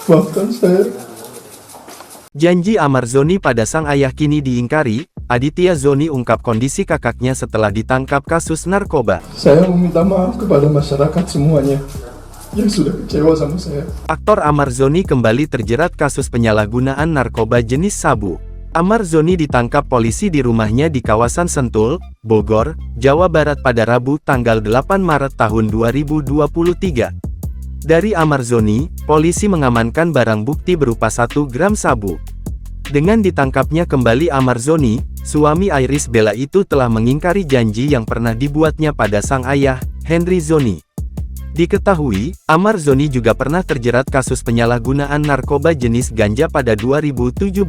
Maafkan saya. Janji Amar Zoni pada sang ayah kini diingkari. Aditya Zoni ungkap kondisi kakaknya setelah ditangkap kasus narkoba. Saya meminta maaf kepada masyarakat semuanya yang sudah kecewa sama saya. Aktor Amar Zoni kembali terjerat kasus penyalahgunaan narkoba jenis sabu. Amar Zoni ditangkap polisi di rumahnya di kawasan Sentul, Bogor, Jawa Barat pada Rabu tanggal 8 Maret tahun 2023. Dari Amar Zoni, polisi mengamankan barang bukti berupa 1 gram sabu. Dengan ditangkapnya kembali Amar Zoni, suami Iris Bella itu telah mengingkari janji yang pernah dibuatnya pada sang ayah, Henry Zoni. Diketahui, Amar Zoni juga pernah terjerat kasus penyalahgunaan narkoba jenis ganja pada 2017.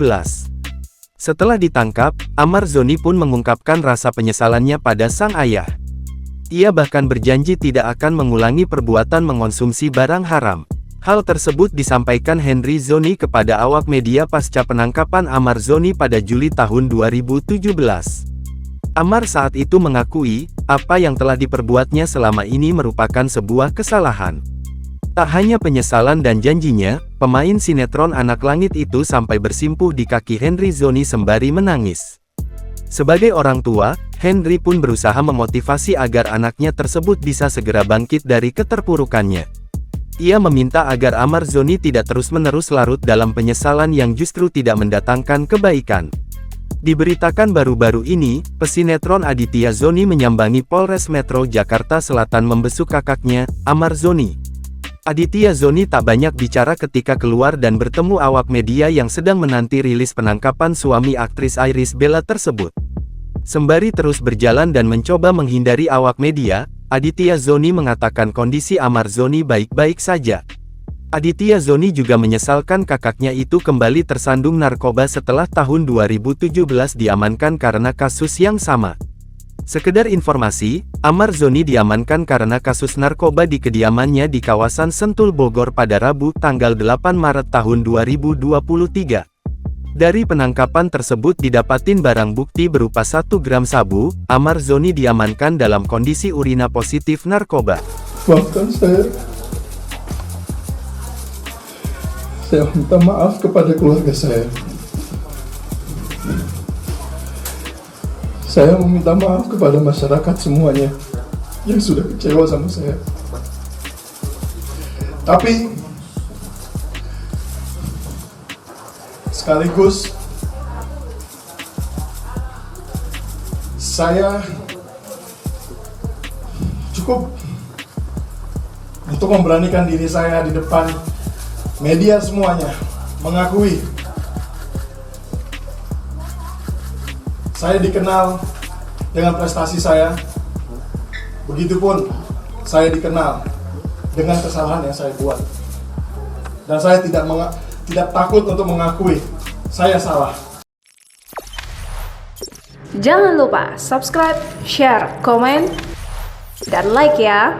Setelah ditangkap, Amar Zoni pun mengungkapkan rasa penyesalannya pada sang ayah. Ia bahkan berjanji tidak akan mengulangi perbuatan mengonsumsi barang haram. Hal tersebut disampaikan Henry Zoni kepada awak media pasca penangkapan Amar Zoni pada Juli tahun 2017. Amar saat itu mengakui, apa yang telah diperbuatnya selama ini merupakan sebuah kesalahan. Tak hanya penyesalan dan janjinya, pemain sinetron Anak Langit itu sampai bersimpuh di kaki Henry Zoni sembari menangis. Sebagai orang tua, Henry pun berusaha memotivasi agar anaknya tersebut bisa segera bangkit dari keterpurukannya. Ia meminta agar Amar Zoni tidak terus-menerus larut dalam penyesalan yang justru tidak mendatangkan kebaikan. Diberitakan baru-baru ini, pesinetron Aditya Zoni menyambangi Polres Metro Jakarta Selatan membesuk kakaknya, Amar Zoni. Aditya Zoni tak banyak bicara ketika keluar dan bertemu awak media yang sedang menanti rilis penangkapan suami aktris Iris Bella tersebut. Sembari terus berjalan dan mencoba menghindari awak media, Aditya Zoni mengatakan kondisi Amar Zoni baik-baik saja. Aditya Zoni juga menyesalkan kakaknya itu kembali tersandung narkoba setelah tahun 2017 diamankan karena kasus yang sama. Sekedar informasi, Amar Zoni diamankan karena kasus narkoba di kediamannya di kawasan Sentul Bogor pada Rabu tanggal 8 Maret tahun 2023. Dari penangkapan tersebut didapatin barang bukti berupa 1 gram sabu. Amar Zoni diamankan dalam kondisi urina positif narkoba. Maafkan saya. Saya minta maaf kepada keluarga saya. Saya meminta maaf kepada masyarakat semuanya yang sudah kecewa sama saya. Tapi sekaligus saya cukup untuk memberanikan diri saya di depan media semuanya, mengakui saya dikenal dengan prestasi saya. Begitupun saya dikenal dengan kesalahan yang saya buat. Dan saya tidak takut untuk mengakui saya salah. Jangan lupa subscribe, share, komen, dan like ya.